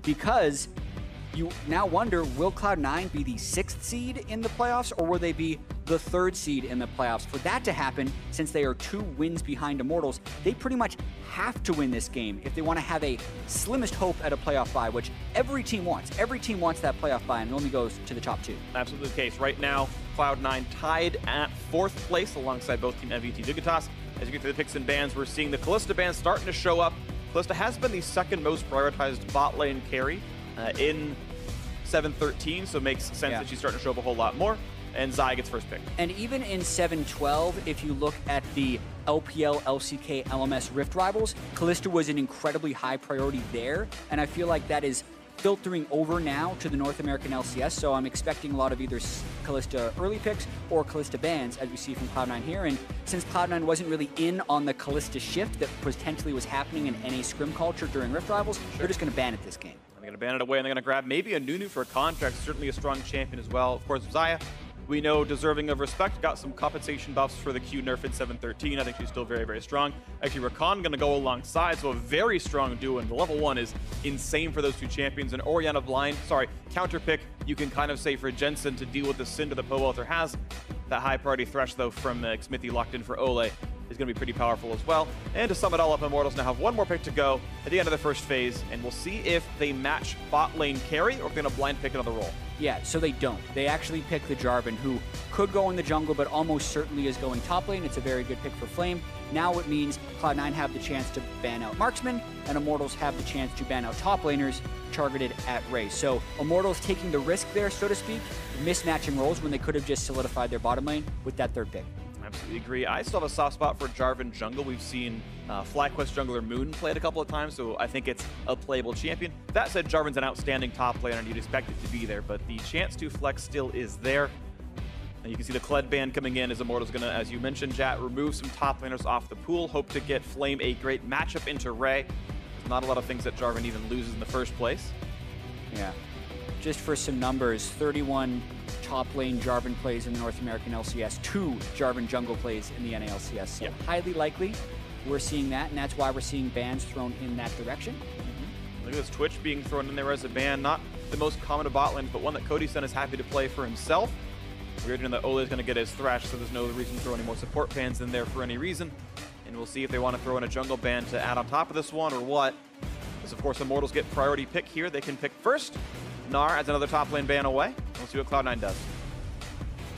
because you now wonder, will Cloud9 be the 6th seed in the playoffs, or will they be the 3rd seed in the playoffs? For that to happen, since they are 2 wins behind Immortals, they pretty much have to win this game if they want to have a slimmest hope at a playoff bye, which every team wants. Every team wants that playoff bye, and it only goes to the top 2. Absolutely the case. Right now, Cloud9 tied at 4th place alongside both Team MVT Dignitas. As you get through the picks and bans, we're seeing the Kalista ban starting to show up. Kalista has been the 2nd most prioritized bot lane carry in 7-13, so it makes sense that she's starting to show up a whole lot more. And Zai gets first pick. And even in 7-12, if you look at the LPL, LCK, LMS Rift rivals, Kalista was an incredibly high priority there, and I feel like that is filtering over now to the North American LCS, so I'm expecting a lot of either Kalista early picks or Kalista bans, as we see from Cloud9 here. And since Cloud9 wasn't really in on the Kalista shift that potentially was happening in NA scrim culture during Rift rivals, they're just going to ban it this game. They're going to ban it away, and they're going to grab maybe a Nunu for a contract, certainly a strong champion as well. Of course, Xayah, we know, deserving of respect, got some compensation buffs for the Q nerf in 7-13. I think she's still very, very strong. Actually, Rakan going to go alongside, so a very strong duo, and the level 1 is insane for those 2 champions. And Orianna blind, counter pick, you can kind of say for Jensen to deal with the Cinder that Powelter has. That high priority thresh, though, from Smithy locked in for Ole is going to be pretty powerful as well. And to sum it all up, Immortals now have 1 more pick to go at the end of the first phase, and we'll see if they match bot lane carry or if they're going to blind pick another role. Yeah, so they don't. They actually pick the Jarvan, who could go in the jungle, but almost certainly is going top lane. It's a very good pick for Flame. Now it means Cloud9 have the chance to ban out Marksman, and Immortals have the chance to ban out top laners targeted at Ray. So Immortals taking the risk there, so to speak, mismatching roles when they could have just solidified their bottom lane with that 3rd pick. Absolutely agree. I still have a soft spot for Jarvan jungle. We've seen FlyQuest jungler Moon play it a couple of times, so I think it's a playable champion. That said, Jarvan's an outstanding top laner, and you'd expect it to be there, but the chance to flex still is there. And you can see the Kled ban coming in as Immortals going to, as you mentioned, Jat, remove some top laners off the pool, hope to get Flame a great matchup into Ray. There's not a lot of things that Jarvan even loses in the first place. Yeah. Just for some numbers, 31 top lane Jarvan plays in the North American LCS, 2 Jarvan jungle plays in the NALCS. So highly likely we're seeing that, and that's why we're seeing bans thrown in that direction. Look at this Twitch being thrown in there as a ban. Not the most common of bot lanes, but one that Cody-san is happy to play for himself. We're hearing that Ole is going to get his thrash, so there's no reason to throw any more support bans in there for any reason. And we'll see if they want to throw in a jungle ban to add on top of this one or what. Because of course Immortals get priority pick here. They can pick first. Gnar adds another top lane ban away. We'll see what Cloud9 does.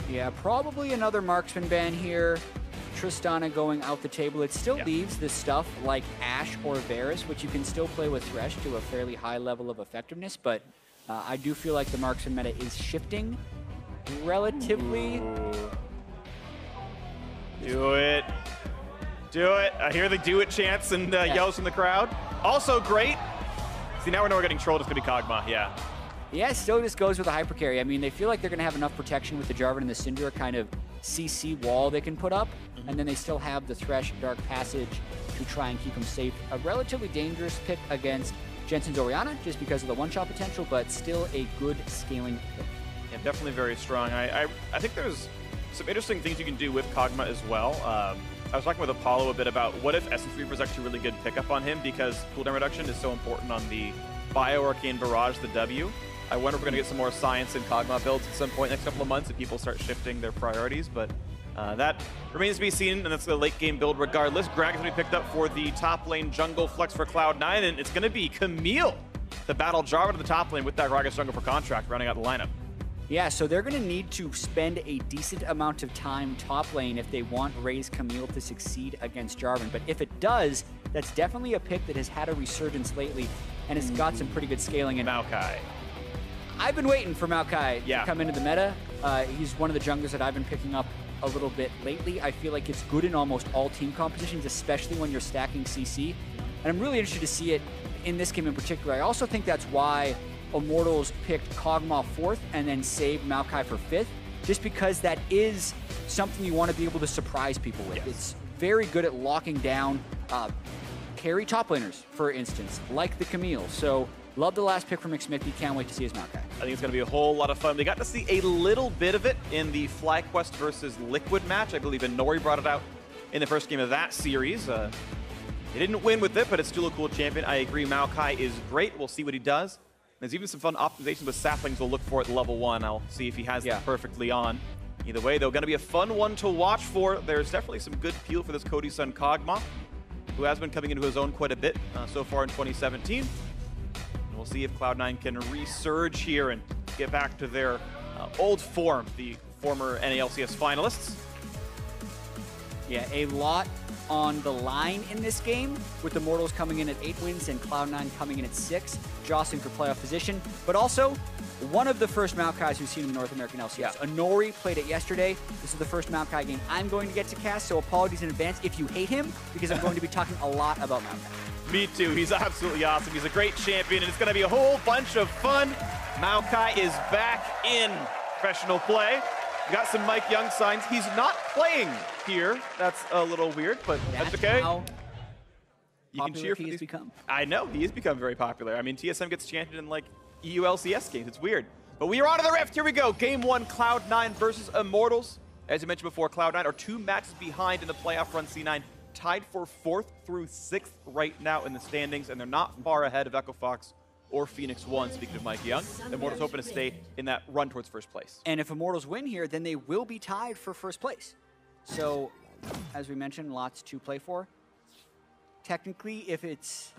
Yeah, probably another marksman ban here. Tristana going out the table. It still leaves this stuff like Ashe or Varus, which you can still play with Thresh to a fairly high level of effectiveness, but I do feel like the marksman meta is shifting relatively. Do it. Do it. I hear the do it chants and yells from the crowd. Also great. See, now we're getting trolled. It's going to be Kog'Maw, Yeah, still just goes with a hyper carry. I mean, they feel like they're going to have enough protection with the Jarvan and the Syndra kind of CC wall they can put up, and then they still have the Thresh Dark Passage to try and keep them safe. A relatively dangerous pick against Jensen's Orianna, just because of the one-shot potential, but still a good scaling pick. Yeah, definitely very strong. I think there's some interesting things you can do with Kog'Maw as well. I was talking with Apollo a bit about what if Essence Reaper is actually a really good pickup on him, because cooldown reduction is so important on the Bio Arcane Barrage, the W. I wonder if we're going to get some more science in Kog'Maw builds at some point next couple of months if people start shifting their priorities, but that remains to be seen, and that's the late game build regardless. Greg is going to be picked up for the top lane jungle flex for Cloud9, and it's going to be Camille to battle Jarvan to the top lane with that Gragas jungle for contract, rounding out the lineup. Yeah, so they're going to need to spend a decent amount of time top lane if they want Ray's Camille to succeed against Jarvan. But if it does, that's definitely a pick that has had a resurgence lately, and it's got some pretty good scaling. And Maokai. I've been waiting for Maokai to come into the meta. He's one of the junglers that I've been picking up a little bit lately. I feel like it's good in almost all team compositions, especially when you're stacking CC. And I'm really interested to see it in this game in particular. I also think that's why Immortals picked Kog'Maw 4th and then saved Maokai for 5th, just because that is something you want to be able to surprise people with. It's very good at locking down carry top laners, for instance, like the Camille. So love the last pick from McSmithy. Can't wait to see his Maokai. I think it's going to be a whole lot of fun. We got to see a little bit of it in the FlyQuest versus Liquid match. I believe Nori brought it out in the first game of that series. He didn't win with it, but it's still a cool champion. I agree, Maokai is great. We'll see what he does There's even some fun optimizations with saplings we'll look for at level 1. I'll see if he has them perfectly on. Either way, though, going to be a fun one to watch for. There's definitely some good peel for this Cody's son Kog'Maw, who has been coming into his own quite a bit so far in 2017. And we'll see if Cloud9 can resurge here and get back to their old form, the former NALCS finalists. Yeah, a lot on the line in this game, with Immortals coming in at 8 wins and Cloud9 coming in at 6, jostling for playoff position. But also, one of the first Maokais we've seen in the North American LCS. Yeah. Anori played it yesterday. This is the first Maokai game I'm going to get to cast, so apologies in advance if you hate him, because I'm going to be talking a lot about Maokai. Me too. He's absolutely awesome. He's a great champion, and it's going to be a whole bunch of fun. Maokai is back in professional play. We got some Mike Young signs. He's not playing here. That's a little weird, but that's okay. You can cheer for these. I know, he has become very popular. I mean, TSM gets chanted in like EU LCS games. It's weird. But we are on to the Rift. Here we go. Game 1, Cloud9 versus Immortals. As you mentioned before, Cloud9 are 2 matches behind in the playoff run. C9 tied for 4th through 6th right now in the standings, and they're not far ahead of Echo Fox or Phoenix 1, speaking of Mike Young. The Immortals hoping to stay in that run towards first place. And if Immortals win here, then they will be tied for first place. So, as we mentioned, lots to play for. Technically, if it's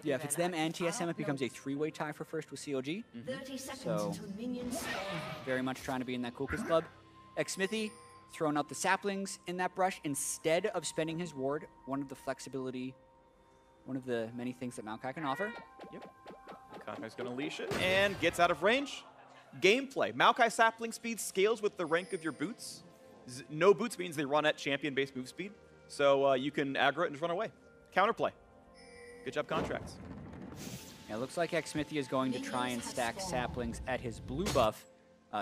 if it's them and TSM, it becomes a 3-way tie for first with COG. So, very much trying to be in that Cool Kids Club. Xmithy throwing out the saplings in that brush instead of spending his ward, one of the many things that Maokai can offer. Yep. Contact's going to leash it and gets out of range. Gameplay. Maokai sapling speed scales with the rank of your boots. No boots means they run at champion-based move speed. So you can aggro it and just run away. Counterplay. Good job, Contracts. Yeah, it looks like Xmithy is going to try and stack saplings at his blue buff.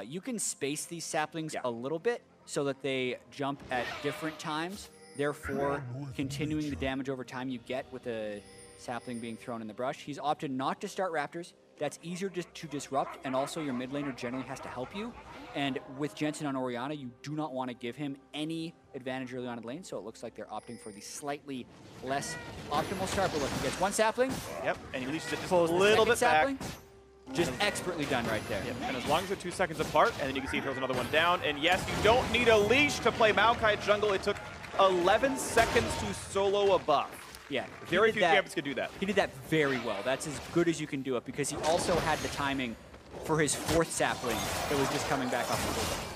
You can space these saplings a little bit so that they jump at different times, therefore continuing the damage over time you get with a sapling being thrown in the brush. He's opted not to start Raptors. That's easier to disrupt, and also your mid laner generally has to help you. And with Jensen on Orianna, you do not want to give him any advantage early on in the lane, so it looks like they're opting for the slightly less optimal start. But look, he gets one sapling. Yep, and he leashes it just a little bit back. Just expertly done right there. Yep. And as long as they're 2 seconds apart, and then you can see he throws another one down. And yes, you don't need a leash to play Maokai jungle. It took 11 seconds to solo a buff. Yeah, very few champions could do that. He did that very well. That's as good as you can do it, because he also had the timing for his 4th sapling that was just coming back off the bullseye.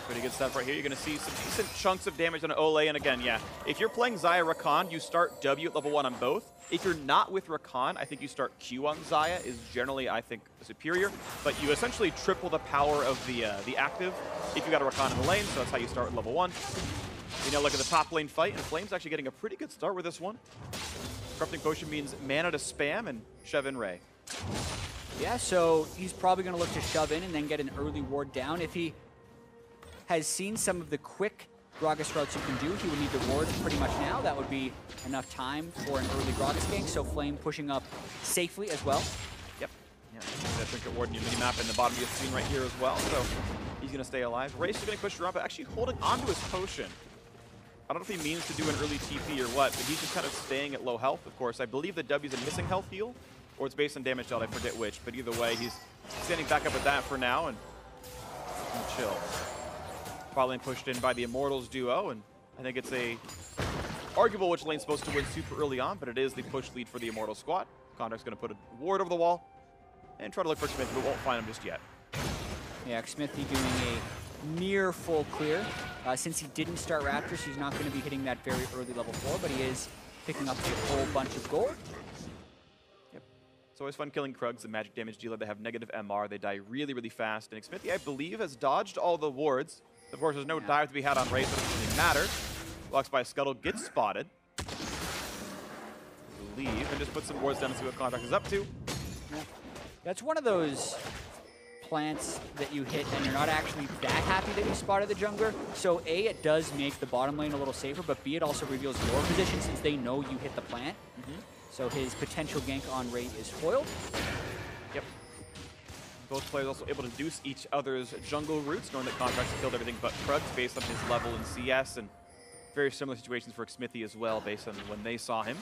Pretty good stuff right here. You're going to see some decent chunks of damage on Ole. And again, yeah, if you're playing Xayah Rakan, you start W at level 1 on both. If you're not with Rakan, I think you start Q on Xayah is generally, I think, superior. But you essentially triple the power of the active if you got a Rakan in the lane, so that's how you start at level 1. You know, look at the top lane fight, and Flame's actually getting a pretty good start with this one. Corrupting Potion means mana to spam and shove in Ray. Yeah, so he's probably going to look to shove in and then get an early ward down. If he has seen some of the quick Gragas routes you can do, he would need to ward pretty much now. That would be enough time for an early Gragas gank, so Flame pushing up safely as well. Yep. Yeah, that Trinket Ward in your mini-map in the bottom of your screen right here as well, so he's going to stay alive. Ray's going to push her up, but actually holding onto his potion. I don't know if he means to do an early TP or what, but he's just kind of staying at low health, of course. I believe that W's a missing health heal, or it's based on damage dealt, I forget which, but either way, he's standing back up with that for now and chill. Probably pushed in by the Immortals duo, and I think it's a arguable which lane's supposed to win super early on, but it is the push lead for the Immortals squad. Contract's going to put a ward over the wall and try to look for Xmithy, but won't find him just yet. Yeah, Xmithy doing a near full clear. Since he didn't start Raptors, he's not going to be hitting that very early level 4, but he is picking up a whole bunch of gold. Yep. It's always fun killing Krugs, the magic damage dealer. They have negative MR. They die really, really fast. And Xmithy, I believe, has dodged all the wards. Of course, there's no dive to be had on Raid, but it doesn't really matter. Walks by Scuttle, gets spotted. Leave and just put some wards down to see what Contract is up to. Yeah. That's one of those plants that you hit and you're not actually that happy that you spotted the jungler. So A, it does make the bottom lane a little safer, but B, it also reveals your position since they know you hit the plant. So his potential gank on Raid is foiled. Yep. Both players also able to deuce each other's jungle routes, knowing that Contract's killed everything but Krugs based on his level in CS, and very similar situations for Xmithy as well based on when they saw him.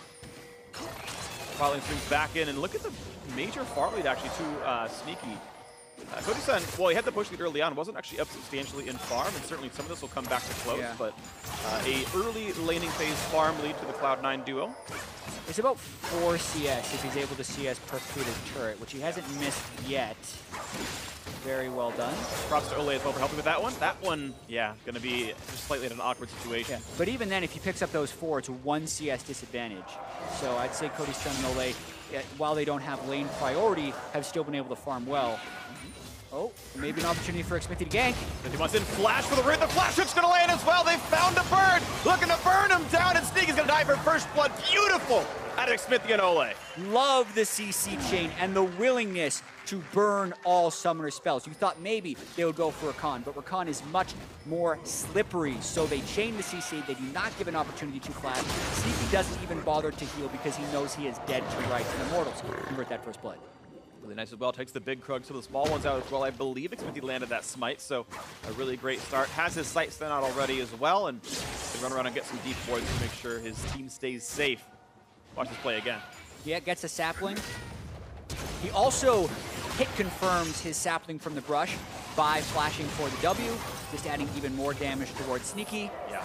Probably swings back in, and look at the major farm lead actually to Sneaky. Cody-san, well, he had the push lead early on, wasn't actually up substantially in farm, and certainly some of this will come back to close, but a early laning phase farm lead to the Cloud9 duo. It's about 4 CS if he's able to CS perfectly his turret, which he hasn't missed yet. Very well done. Props to Ole as well for helping with that one. That one, yeah, going to be just slightly in an awkward situation. Yeah. But even then, if he picks up those 4, it's 1 CS disadvantage. So I'd say Cody-san and Ole, while they don't have lane priority, have still been able to farm well. Oh, maybe an opportunity for Xmithie to gank. He wants in flash for the Rid. The flash hook's going to land as well. They found a bird. Looking to burn him down, and Sneaky's going to die for first blood. Beautiful out of Xmithie and Ole. Love the CC chain and the willingness to burn all summoner spells. You thought maybe they would go for Rakan, but Rakan is much more slippery. So they chain the CC. They do not give an opportunity to flash. Sneaky doesn't even bother to heal because he knows he is dead to rights. And Immortals convert that first blood. Really nice as well. Takes the big Krug to the small ones out as well. I believe Xmithie landed that smite, so a really great start. Has his sight sent out already as well, and can run around and get some deep wards to make sure his team stays safe. Watch this play again. Yeah, gets a sapling. He also hit confirms his sapling from the brush by flashing for the W, just adding even more damage towards Sneaky. Yeah.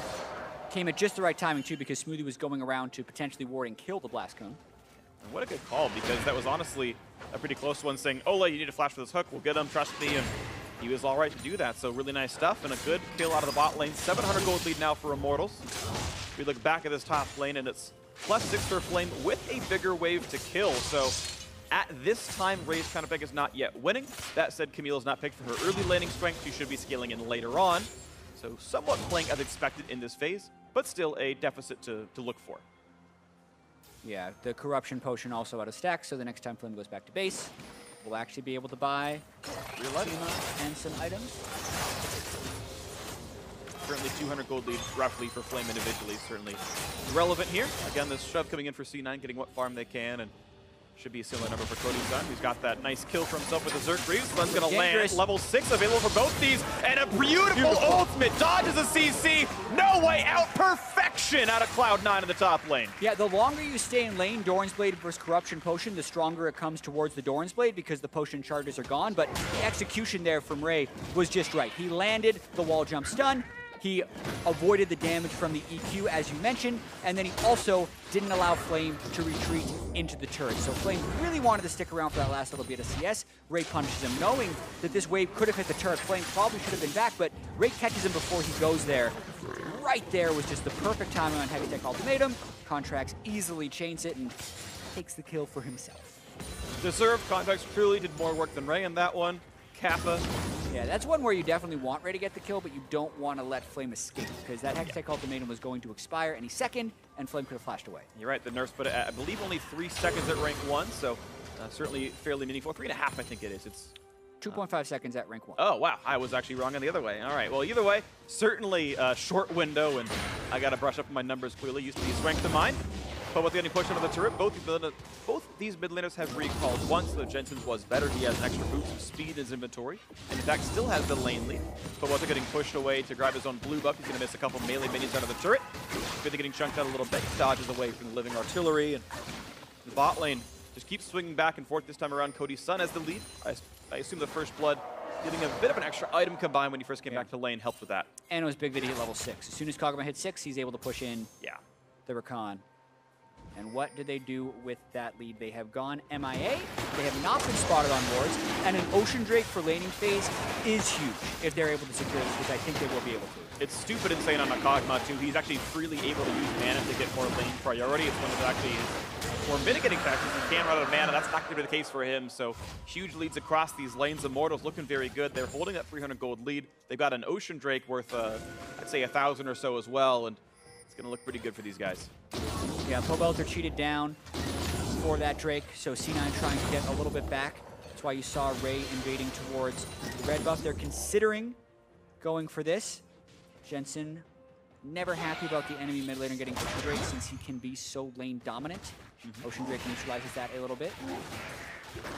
Came at just the right timing too, because Smoothie was going around to potentially ward and kill the Blast Cone. And what a good call, because that was honestly a pretty close one, saying, Ole, you need to flash for this hook, we'll get him, trust me, and he was all right to do that. So really nice stuff, and a good kill out of the bot lane. 700 gold lead now for Immortals. We look back at this top lane, and it's +6 for Flame with a bigger wave to kill. So at this time, Ray's kind of pick is not yet winning. That said, Camille is not picked for her early laning strength. She should be scaling in later on. So somewhat playing as expected in this phase, but still a deficit to look for. Yeah, the Corruption Potion also out of stack, so the next time Flame goes back to base, we'll actually be able to buy Seema and some items. Currently 200 gold lead roughly for Flame individually, certainly relevant here. Again, this shove coming in for C9, getting what farm they can, and should be a similar number for Cody-san. He's got that nice kill for himself with the Zerg Greaves. Sun's going to land. Level 6 available for both these, and a beautiful ultimate. Dodges a CC. No way out. Perfection out of Cloud9 in the top lane. Yeah, the longer you stay in lane, Doran's Blade versus Corruption Potion, the stronger it comes towards the Doran's Blade because the potion charges are gone. But the execution there from Ray was just right. He landed the wall jump stun. He avoided the damage from the EQ, as you mentioned, and then he also didn't allow Flame to retreat into the turret. So Flame really wanted to stick around for that last little bit of CS. Ray punishes him, knowing that this wave could have hit the turret. Flame probably should have been back, but Ray catches him before he goes there. Right there was just the perfect timing on Heavy Tech Ultimatum. Contracts easily chains it and takes the kill for himself. Deserved. Contracts truly did more work than Ray in that one. Kappa. Yeah, that's one where you definitely want Ray to get the kill, but you don't want to let Flame escape, because that Hextech Ultimatum was going to expire any second, and Flame could have flashed away. You're right, the nerfs put it at, I believe, only 3 seconds at rank 1, so certainly fairly meaningful. 3.5, I think it is. It's 2.5 seconds at rank 1. Oh, wow. I was actually wrong on the other way. All right, well, either way, certainly a short window, and I got to brush up on my numbers clearly. Used to be strength of mine. But with getting pushed into the turret, both these mid laners have recalled once, so Jensen's was better. He has an extra boost of speed in his inventory, and in fact still has the lane lead. But while getting pushed away to grab his own blue buff, he's going to miss a couple melee minions out of the turret. Good getting chunked out a little bit, dodges away from the living artillery, and the bot lane just keeps swinging back and forth. This time around, Cody's as the lead. I assume the first blood, getting a bit of an extra item combined when he first came back to lane helped with that. And it was big that he hit level 6. As soon as Kagura hit 6, he's able to push in the Rakan. And what did they do with that lead? They have gone MIA. They have not been spotted on wards. And an Ocean Drake for laning phase is huge if they're able to secure this, which I think they will be able to. It's stupid insane on Nakagma, too. He's actually freely able to use mana to get more lane priority. It's one of actually his more mitigating factors. He can run out of mana. That's not going to be the case for him. So huge leads across these lanes. Immortals looking very good. They're holding that 300 gold lead. They've got an Ocean Drake worth, I'd say, 1,000 or so as well. And it's going to look pretty good for these guys. Yeah, Pobelter cheated down for that Drake, so C9 trying to get a little bit back. That's why you saw Ray invading towards the red buff. They're considering going for this. Jensen never happy about the enemy mid laner getting Ocean Drake since he can be so lane dominant. Ocean Drake neutralizes that a little bit.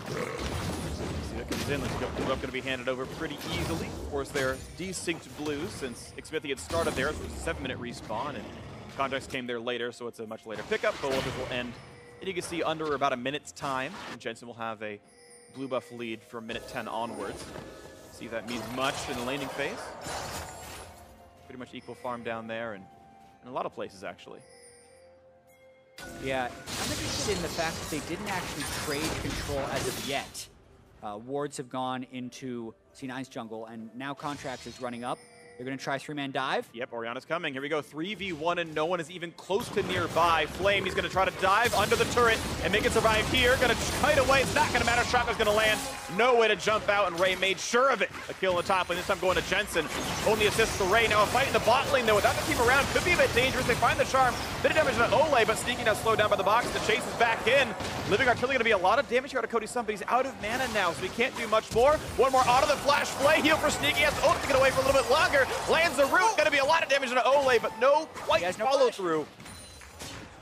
See that comes in. Let's go. Blue buff going to be handed over pretty easily. Of course, they're desynced blues since Xmithie had started there, so it was a 7-minute respawn, and Context came there later, so it's a much later pickup. But will end And you can see under about a minute's time, Jensen will have a blue buff lead from minute 10 onwards. See if that means much in the laning phase. Pretty much equal farm down there and in a lot of places, actually. Yeah, I'm interested in the fact that they didn't actually trade control as of yet. Wards have gone into C9's jungle, and now Contracts is running up. They're going to try 3-man dive. Yep, Oriana's coming. Here we go, 3v1, and no one is even close to nearby. Flame, he's going to try to dive under the turret and make it survive here. Going to kite away. It's not going to matter. Shotgun's going to land. No way to jump out, and Ray made sure of it. A kill in the top lane, this time going to Jensen. Only assist to Ray. Now a fight in the bot lane, though, without the team around. Could be a bit dangerous. They find the charm. Bit of damage to Ole, but Sneaky now slowed down by the box. The chase is back in. Living Artillery going to be a lot of damage here out of Cody Sun, but he's out of mana now, so he can't do much more. One more auto, the flash play. Heal for Sneaky. Has to to get away for a little bit longer. Lands the root. Going to be a lot of damage to Ole, but no quite follow through.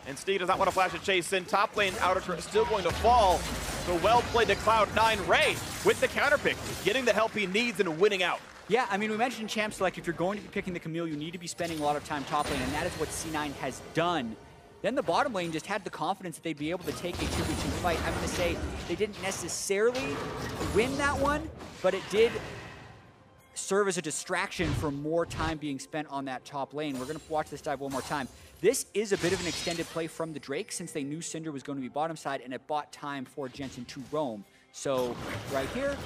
And Steve does not want to flash a chase in. Top lane outer turret is still going to fall. So well played to Cloud9. Ray with the counter pick, getting the help he needs and winning out. Yeah, I mean, we mentioned Champ Select. If you're going to be picking the Camille, you need to be spending a lot of time top lane, and that is what C9 has done. Then the bottom lane just had the confidence that they'd be able to take a 2v2 fight. I'm going to say they didn't necessarily win that one, but it did serve as a distraction for more time being spent on that top lane. We're going to watch this dive one more time. This is a bit of an extended play from the Drake since they knew Cinder was going to be bottom side, and it bought time for Jensen to roam. So right here,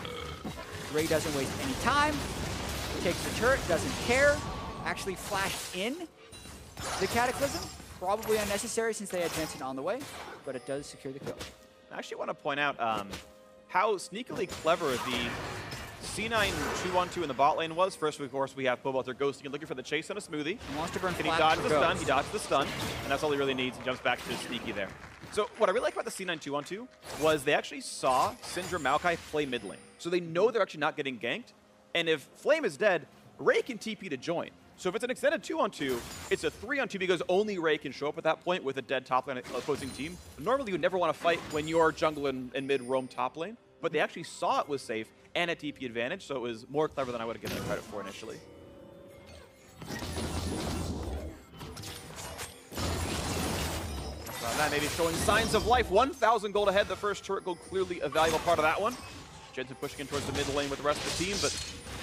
Ray doesn't waste any time, takes the turret, doesn't care, actually flashed in the Cataclysm. Probably unnecessary since they had Jensen on the way, but it does secure the kill. I actually want to point out how sneakily clever the C9 2-on-2 in the bot lane was. First, of course, we have Bobo out there ghosting and looking for the chase on a smoothie. He wants to burn Can he dodge the stun? He dodged the stun, and that's all he really needs. He jumps back to Sneaky there. So what I really like about the C9 2-on-2 was they actually saw Syndra Maokai play mid lane. So they know they're actually not getting ganked. And if Flame is dead, Ray can TP to join. So if it's an extended 2-on-2, it's a 3-on-2 because only Ray can show up at that point with a dead top lane opposing team. Normally, you would never want to fight when your jungle and mid roam top lane, but they actually saw it was safe and a TP advantage, so it was more clever than I would have given it credit for initially. That maybe showing signs of life. 1,000 gold ahead. The first turret gold clearly a valuable part of that one. Jensen pushing in towards the mid lane with the rest of the team, but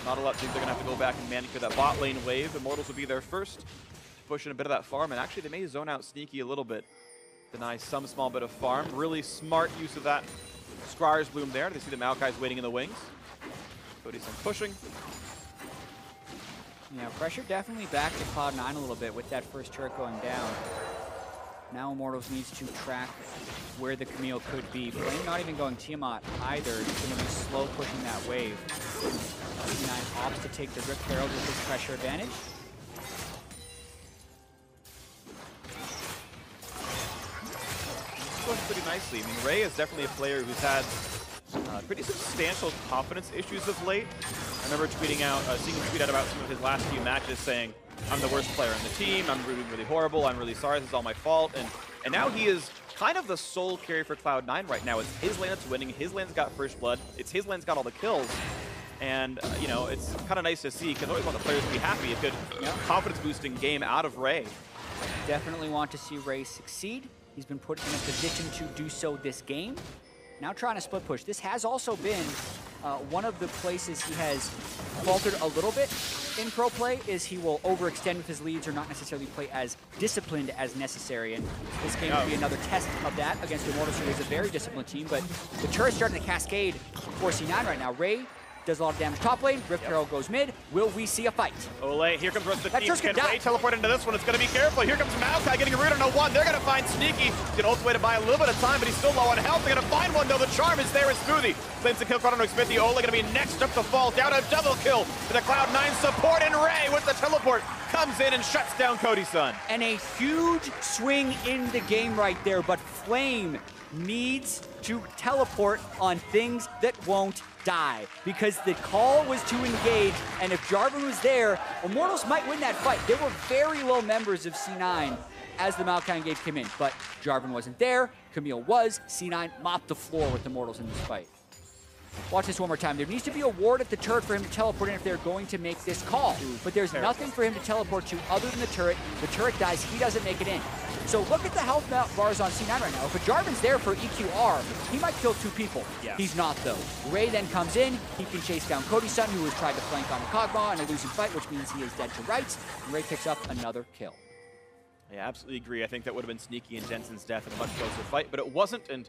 not a lot. Think they're going to have to go back and manicure that bot lane wave. Immortals will be there first, pushing a bit of that farm, and actually they may zone out Sneaky a little bit. Deny some small bit of farm. Really smart use of that Scryer's Bloom there. They see the Maokai's waiting in the wings. Cody's pushing. Yeah, pressure definitely back to Cloud9 a little bit with that first turret going down. Now Immortals needs to track where the Camille could be. Flame not even going Tiamat either. It's going to be slow pushing that wave. C9 opts to take the Rift Herald with his pressure advantage. Going pretty nicely. I mean, Ray is definitely a player who's had pretty substantial confidence issues of late. I remember tweeting out, seeing him tweet out about some of his last few matches saying, I'm the worst player on the team, I'm really horrible, I'm really sorry, this is all my fault. And now he is kind of the sole carry for Cloud9 right now. It's his lane that's winning, his lane's got first blood, it's his lane's got all the kills. And, you know, it's kind of nice to see, because I always want the players to be happy. A good confidence-boosting game out of Ray. Definitely want to see Ray succeed. He's been put in a position to do so this game. Now trying to split push. This has also been one of the places he has faltered a little bit in pro play is he will overextend with his leads or not necessarily play as disciplined as necessary. And this game will be another test of that against Immortals, who is a very disciplined team. But the turret's starting to cascade for C9 right now. Ray does a lot of damage top lane. Rift Herald goes mid. Will we see a fight? Ole, here comes the rest of the team. Can Ray teleport into this one? It's going to be careful. Here comes Maokai getting a root on a 1. They're going to find Sneaky. He's going to ult away to buy a little bit of time, but he's still low on health. They're going to find one, though. The charm is there. It's Smoothie. Claims the kill card on Smithy. Ole going to be next up to fall. Down a double kill for the Cloud9 support, and Ray with the teleport comes in and shuts down Cody Sun. And a huge swing in the game right there, but Flame needs to teleport on things that won't die, because the call was to engage, and if Jarvan was there, Immortals might win that fight. There were very low members of C9 as the Maokai engage came in, but Jarvan wasn't there, Camille was. C9 mopped the floor with Immortals in this fight. Watch this one more time. There needs to be a ward at the turret for him to teleport in if they're going to make this call. But there's nothing for him to teleport to other than the turret. The turret dies, he doesn't make it in. So look at the health bars on C9 right now. If a Jarvan's there for EQR, he might kill 2 people. Yeah. He's not, though. Ray then comes in. He can chase down Cody's son, who has tried to flank on a Kog'Maw in a losing fight, which means he is dead to rights. And Ray picks up another kill. Yeah, absolutely agree. I think that would have been sneaky in Jensen's death in a much closer fight, but it wasn't, and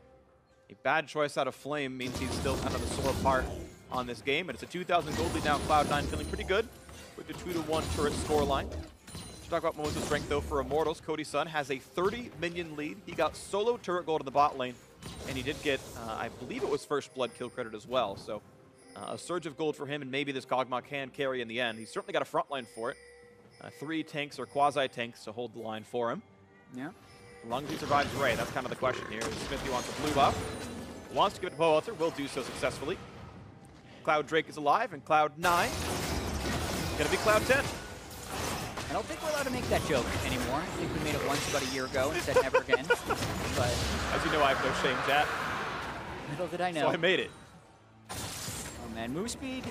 a bad choice out of Flame means he's still kind of a sore part on this game, and it's a 2,000 gold lead now. Cloud9 feeling pretty good with the 2-1 turret scoreline. Let's talk about moments of strength, though, for Immortals. Cody's son has a 30-minion lead. He got solo turret gold in the bot lane, and he did get, I believe it was first blood kill credit as well, so a surge of gold for him, and maybe this Kog'Maw can carry in the end. He's certainly got a front line for it. 3 tanks or quasi-tanks to hold the line for him. Yeah. As long as he survives Ray, that's kind of the question here. Smithy wants a blue buff, wants to give it to Powelter, will do so successfully. Cloud Drake is alive, and Cloud9 gonna be Cloud 10. I don't think we're allowed to make that joke anymore. I think we made it once about a year ago and said never again. But as you know, I have no shame, chat. Little did I know. So I made it. Oh man, move speed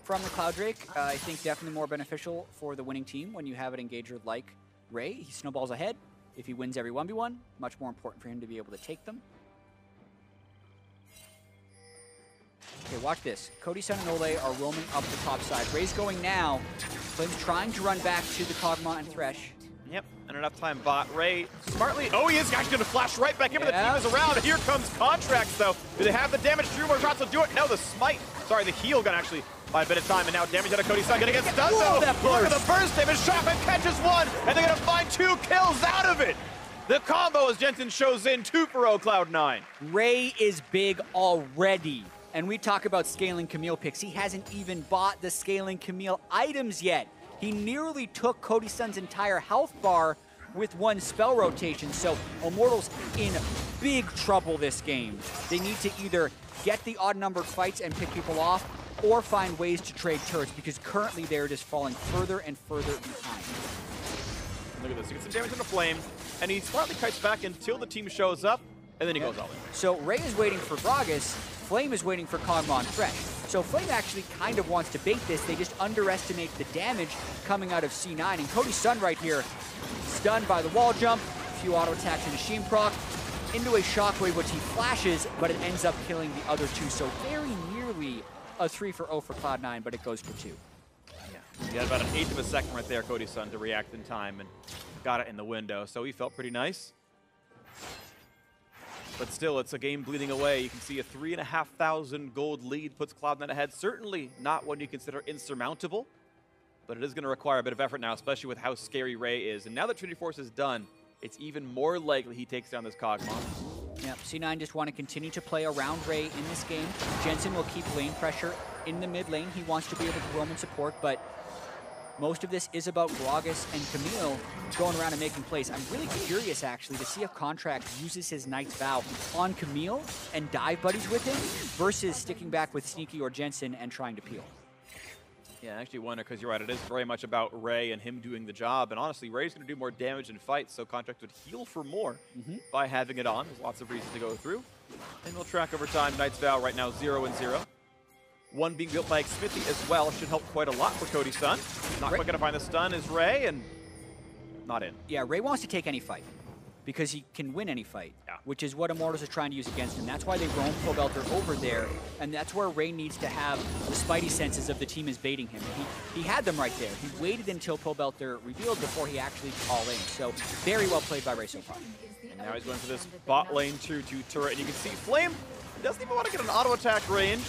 from the Cloud Drake, I think definitely more beneficial for the winning team when you have an engager like Ray. He snowballs ahead. If he wins every 1v1, much more important for him to be able to take them. Okay, watch this. Cody, Sun, and Ole are roaming up the top side. Ray's going now. Flame's trying to run back to the Kog'Maw and Thresh. Yep, and enough time bot. Ray smartly, oh, he is actually going to flash right back in, but the team is around. Here comes Contracts, though. Do they have the damage? 3 more shots will do it. No, the smite. Sorry, the heal got actually by a bit of time, and now damage out of Cody's son. Gonna get stunned, though. Look at the burst damage. Shotgun catches 1, and they're gonna find 2 kills out of it. The combo as Jensen shows in 2 for Cloud9. Ray is big already. And we talk about scaling Camille picks. He hasn't even bought the scaling Camille items yet. He nearly took Cody's son's entire health bar with 1 spell rotation. So Immortals in big trouble this game. They need to either get the odd-numbered fights and pick people off, or find ways to trade turrets, because currently they're just falling further and further behind. Look at this. He gets some damage on the Flame, and he smartly kites back until the team shows up, and then he goes all in. So Ray is waiting for Gragas, Flame is waiting for Kog'Maw and Thresh. So Flame actually kind of wants to bait this. They just underestimate the damage coming out of C9. And Cody's son right here, stunned by the wall jump, a few auto attacks and a Sheen proc, into a shockwave, which he flashes, but it ends up killing the other 2. So very nearly a 3 for 0 for Cloud9, but it goes for 2. Yeah, he had about an 1/8 of a second right there, Cody's son, to react in time, and got it in the window. So he felt pretty nice. But still, it's a game bleeding away. You can see a 3,500 gold lead puts Cloud9 ahead. Certainly not one you consider insurmountable, but it is going to require a bit of effort now, especially with how scary Ray is. And now that Trinity Force is done, it's even more likely he takes down this Kog'Maw. Yep, C9 just want to continue to play around Ray in this game. Jensen will keep lane pressure in the mid lane. He wants to be able to roam and support, but most of this is about Gragas and Camille going around and making plays. I'm really curious, actually, to see if Contract uses his Knight's Vow on Camille and dive buddies with him versus sticking back with Sneaky or Jensen and trying to peel. Yeah, I actually wonder, because you're right, it is very much about Ray and him doing the job. And honestly, Ray's going to do more damage in fights, so Contract would heal for more by having it on. There's lots of reasons to go through. And we'll track over time. Knight's Vow right now 0-0. 1 being built by Smithy as well should help quite a lot for Cody's son. Not quite going to find the stun is Ray, and not in. Yeah, Ray wants to take any fight because he can win any fight, which is what Immortals are trying to use against him. That's why they roam Pobelter over there, and that's where Ray needs to have the spidey senses of the team is baiting him. He had them right there. He waited until Pobelter revealed before he actually called in. So very well played by Ray so far. And now he's going for this bot lane 2-2 turret, and you can see Flame doesn't even want to get an auto attack range.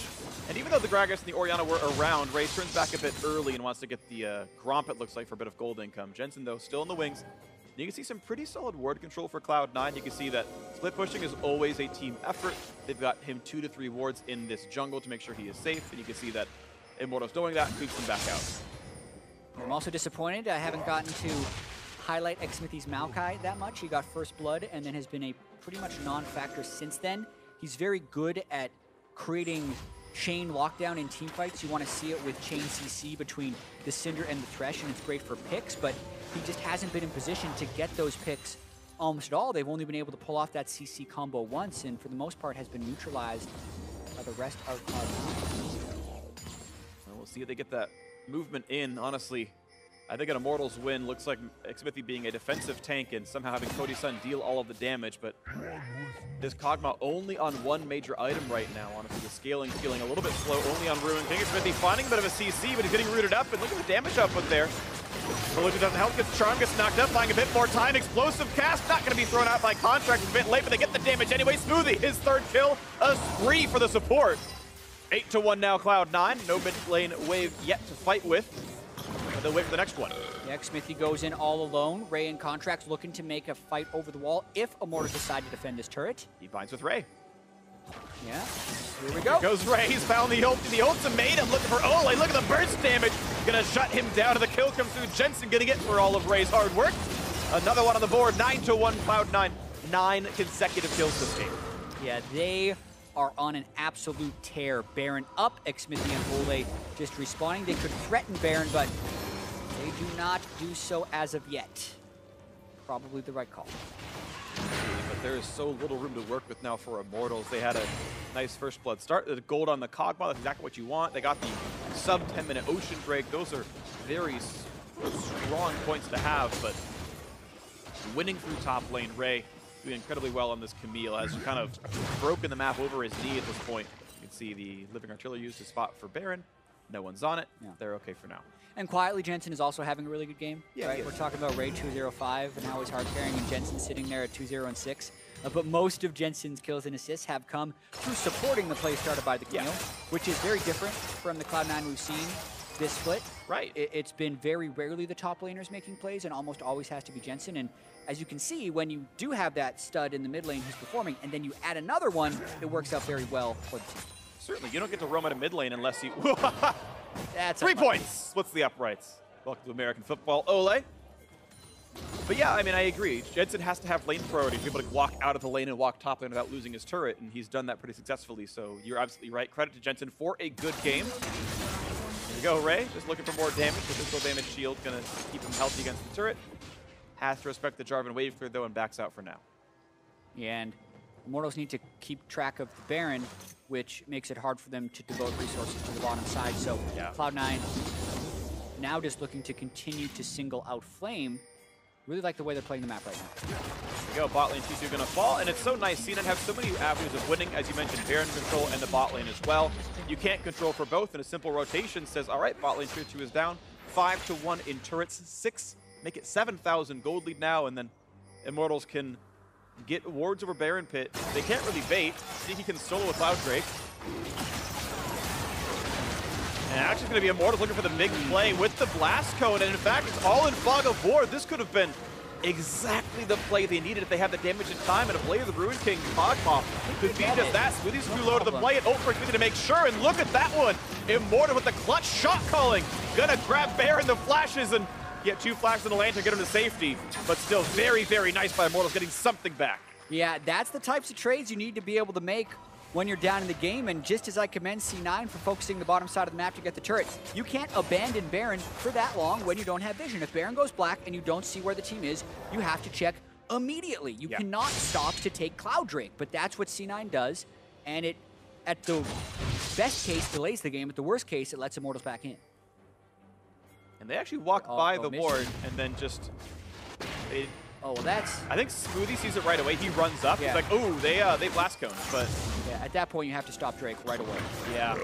And even though the Gragas and the Orianna were around, Ray turns back a bit early and wants to get the Gromp, it looks like, for a bit of gold income. Jensen, though, still in the wings. And you can see some pretty solid ward control for Cloud9. You can see that split pushing is always a team effort. They've got him 2 to 3 wards in this jungle to make sure he is safe. And you can see that Immortals doing that creeps him back out. I'm also disappointed I haven't gotten to highlight Xsmithy's Maokai that much. He got first blood and then has been a pretty much non-factor since then. He's very good at creating chain lockdown in teamfights. You want to see it with chain CC between the Cinder and the Thresh, and it's great for picks, but he just hasn't been in position to get those picks almost at all. They've only been able to pull off that CC combo once, and for the most part has been neutralized the rest of Cloud9. Well, we'll see if they get that movement in. Honestly, I think an Immortals win looks like Xmithie being a defensive tank and somehow having Cody Sun deal all of the damage, but this Kog'Maw only on one major item right now. Honestly, the scaling feeling a little bit slow, only on Ruin King. Xmithie finding a bit of a CC, but he's getting rooted up, and look at the damage output there. Collision doesn't help, gets Charm, gets knocked up, buying a bit more time. Explosive cast, not going to be thrown out by Contract. It's a bit late, but they get the damage anyway. Smoothie, his third kill, a spree for the support. 8-1 now, Cloud9. No mid lane wave yet to fight with. They'll wait for the next one. Yeah, Xmithie goes in all alone. Ray and Contracts looking to make a fight over the wall if Immortals decide to defend this turret. He binds with Ray. Yeah, here we go. Here goes Ray, he's found the ult. The ultimatum, looking for Ole. Look at the burst damage. Gonna shut him down, and the kill comes through. Jensen getting it for all of Ray's hard work. Another one on the board, 9-1 Cloud9. 9 consecutive kills this game. Yeah, they are on an absolute tear. Baron up, Xmithie and Ole just respawning. They could threaten Baron, but they do not do so as of yet. Probably the right call. But there is so little room to work with now for Immortals. They had a nice first blood start. The gold on the Kog'Maw, that's exactly what you want. They got the sub 10-minute Ocean Break. Those are very strong points to have, but winning through top lane, Ray doing incredibly well on this Camille, has kind of broken the map over his knee at this point. You can see the Living Artillery used to spot for Baron. No one's on it. Yeah. They're okay for now. And quietly, Jensen is also having a really good game. Yeah, right? We're talking about Ray 205 and how he's hard carrying, and Jensen sitting there at 2-0-6. But most of Jensen's kills and assists have come through supporting the play started by the Camille, which is very different from the Cloud9 we've seen this split. Right. It's been very rarely the top laners making plays, and almost always has to be Jensen. And as you can see, when you do have that stud in the mid lane who's performing, and then you add another one, it works out very well for the team. Certainly, you don't get to roam at a mid lane unless you... That's 3 points! What's the uprights? Welcome to American football, Ole. But yeah, I mean, I agree. Jensen has to have lane priority to be able to walk out of the lane and walk top lane without losing his turret, and he's done that pretty successfully, so you're absolutely right. Credit to Jensen for a good game. Here we go, Ray. Just looking for more damage. The physical damage shield going to keep him healthy against the turret. Has to respect the Jarvan wave clear, though, and backs out for now. Yeah, and Immortals need to keep track of the Baron, which makes it hard for them to devote resources to the bottom side. So Cloud9 now just looking to continue to single out Flame. Really like the way they're playing the map right now. There we go, bot lane 2-2 gonna fall, and it's so nice seeing it have so many avenues of winning, as you mentioned, Baron control and the bot lane as well. You can't control for both, and a simple rotation says, all right, bot lane 2-2 is down, 5-1 in turrets, 6, make it 7,000 gold lead now, and then Immortals can get wards over Baron Pit. They can't really bait. Sneaky can solo with Cloud Drake. And actually going to be Immortals looking for the big play with the Blast Cone, and in fact, it's all in Fog of War. This could have been exactly the play they needed if they had the damage in time, and a play of the Ruin King Kog'Maw could be just that. Smoothie's too low to the play, and Ulfric needed to make sure, and look at that one. Immortal with the clutch shot calling. Gonna grab Baron, the flashes, and get 2 flashes in the lantern, get him to safety, but still very nice by Immortals, getting something back. Yeah, that's the types of trades you need to be able to make when you're down in the game, and just as I commend C9 for focusing the bottom side of the map to get the turrets, you can't abandon Baron for that long when you don't have vision. If Baron goes black and you don't see where the team is, you have to check immediately. You cannot stop to take Cloud Drake, but that's what C9 does, and it, at the best case, delays the game. At the worst case, it lets Immortals back in. And they actually walk by the ward and then just... Oh, well, that's... I think Smoothie sees it right away. He runs up. He's like, ooh, they blast cone, but... Yeah, at that point, you have to stop Drake right away. Yeah.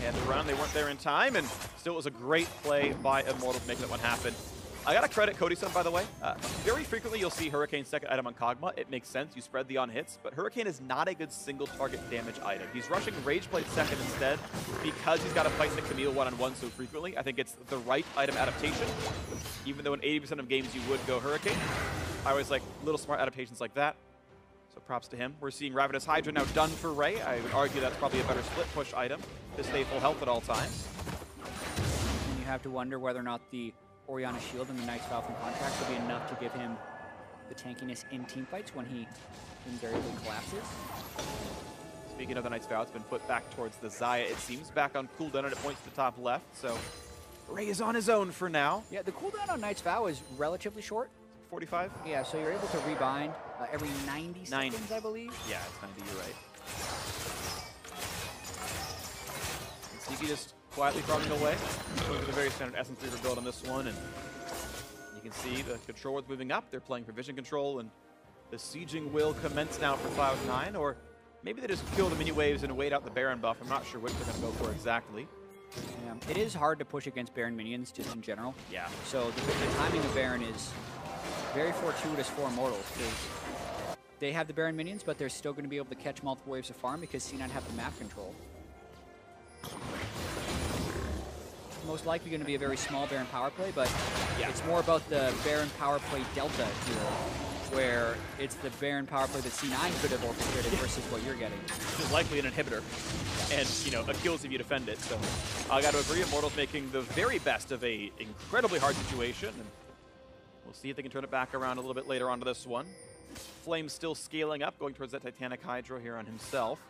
And the run, they weren't there in time, and still it was a great play by Immortals making that one happen. I gotta credit Cody Sun, by the way. Very frequently, you'll see Hurricane's second item on Kog'Maw. It makes sense. You spread the on-hits, but Hurricane is not a good single target damage item. He's rushing Rageblade second instead because he's got to fight the Camille one-on-one so frequently. I think it's the right item adaptation, even though in 80% of games you would go Hurricane. I always like little smart adaptations like that, so props to him. We're seeing Ravenous Hydra now done for Ray. I would argue that's probably a better split push item to stay full health at all times. And you have to wonder whether or not the Orianna Shield and the Knight's Vow from Contracts will be enough to give him the tankiness in teamfights when he invariably collapses. Speaking of the Knight's Vow, it's been put back towards the Xayah, it seems, back on cooldown, and it points to the top left, so Ray is on his own for now. Yeah, the cooldown on Knight's Vow is relatively short. 45? Yeah, so you're able to rebind every 90 seconds, I believe. Yeah, it's 90, you're right. Sneaky just quietly farming away. Going to the very standard Essence Reaver build on this one, and you can see the control was moving up. They're playing for vision control, and the sieging will commence now for Cloud9, or maybe they just kill the mini waves and wait out the Baron buff. I'm not sure which they're going to go for exactly. Yeah, it is hard to push against Baron minions just in general. Yeah. So the timing of Baron is very fortuitous for Immortals, because they have the Baron minions, but they're still going to be able to catch multiple waves of farm because C9 have the map control. Most likely going to be a very small Baron power play, but yeah, it's more about the Baron power play delta here, where it's the Baron power play that C9 could have orchestrated versus what you're getting. It's likely an inhibitor, and you know, a kills if you defend it. So I got to agree, Immortals making the very best of a incredibly hard situation, and we'll see if they can turn it back around a little bit later on to this one. Flame still scaling up, going towards that Titanic Hydro here on himself.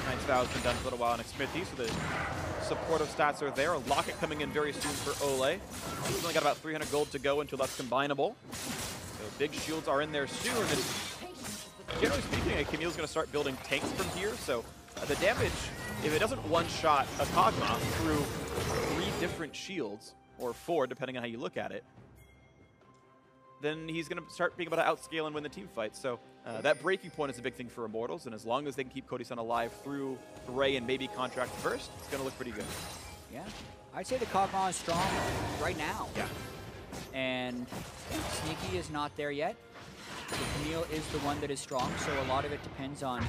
Knight's Vow's been done for a little while on Xmithie, so the supportive stats are there. A Locket coming in very soon for Ole. He's only got about 300 gold to go until that's combinable. So big shields are in there soon. And generally speaking, Camille's going to start building tanks from here. So the damage, if it doesn't one-shot a Kog'Maw through 3 different shields, or 4, depending on how you look at it, then he's going to start being able to outscale and win the team fight. So that breaking point is a big thing for Immortals, and as long as they can keep Cody-san alive through Ray and maybe Contract first, it's going to look pretty good. Yeah, I'd say the Kog'Maw is strong right now. Yeah. And Sneaky is not there yet. The Camille is the one that is strong, so a lot of it depends on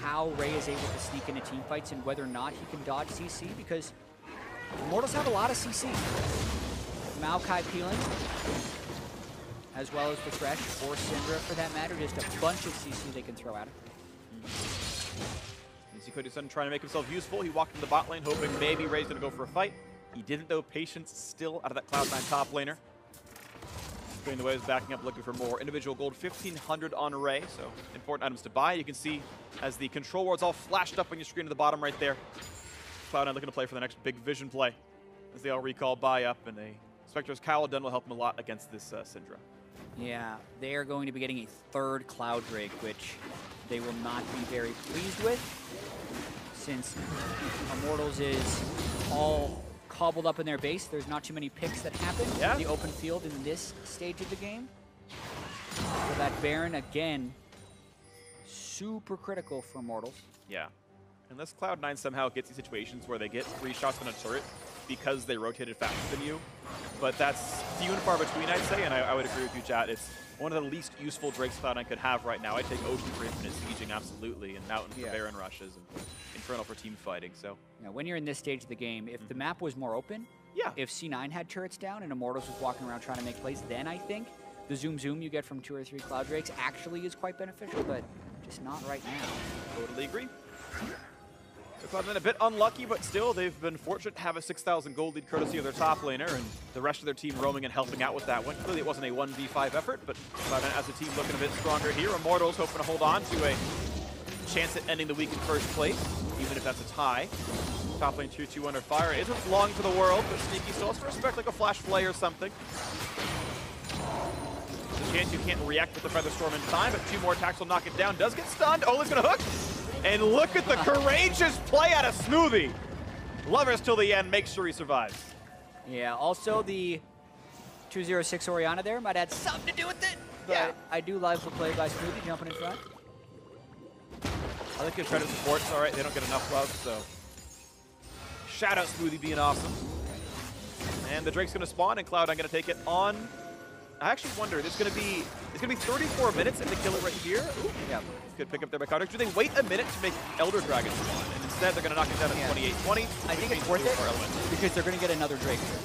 how Ray is able to sneak into team fights and whether or not he can dodge CC, because Immortals have a lot of CC. Maokai peeling, as well as the Thresh, or Syndra for that matter, just a bunch of CC they can throw at him. You see Cody-san trying to make himself useful. He walked in the bot lane hoping maybe Ray's going to go for a fight. He didn't, though. Patience still out of that Cloud9 top laner. Going the waves, backing up, looking for more individual gold. 1,500 on Ray, so important items to buy. You can see as the control wards all flashed up on your screen at the bottom right there. Cloud9 looking to play for the next big vision play as they all recall buy up, and a Spectre's Cowl Den will help him a lot against this Syndra. Yeah, they are going to be getting a 3rd Cloud Drake, which they will not be very pleased with, since Immortals is all cobbled up in their base. There's not too many picks that happen in the open field in this stage of the game. So that Baron, again, super critical for Immortals. Yeah, unless Cloud9 somehow gets these situations where they get 3 shots on a turret because they rotated faster than you. But that's few and far between, I'd say, and I would agree with you, chat. It's one of the least useful Drakes Cloud9 could have right now. I'd take Ocean for infinite sieging, absolutely, and Mountain for Baron rushes, and Infernal for team fighting. So when you're in this stage of the game, if the map was more open, if C9 had turrets down and Immortals was walking around trying to make plays, then I think the zoom you get from 2 or 3 Cloud Drakes actually is quite beneficial, but just not right now. Totally agree. So Cloud9 a bit unlucky, but still they've been fortunate to have a 6,000 gold lead courtesy of their top laner, and the rest of their team roaming and helping out with that one. Clearly it wasn't a 1v5 effort, but Cloud9 as a team looking a bit stronger here. Immortals hoping to hold on to a chance at ending the week in first place, even if that's a tie. Top lane 2-2 under fire isn't long for the world, but Sneaky still has to respect like a flash play or something. There's a chance you can't react with the Feather Storm in time, but 2 more attacks will knock it down. Does get stunned. Ole's gonna hook. And look at the courageous play out of Smoothie. Lovers till the end, make sure he survives. Yeah, also the 206 Orianna there might have something to do with it. But I do love the play by Smoothie jumping in front. I think his credit support's all right. They don't get enough love, so shout out Smoothie being awesome. And the Drake's gonna spawn, and Cloud9 gonna take it on. I actually wonder, it's gonna be 34 minutes if they kill it right here. Ooh, yeah, good pick up there by Carter. Do they wait a minute to make Elder Dragon spawn? And instead they're gonna knock it down at 28-20. I think it's worth it because they're gonna get another Drake here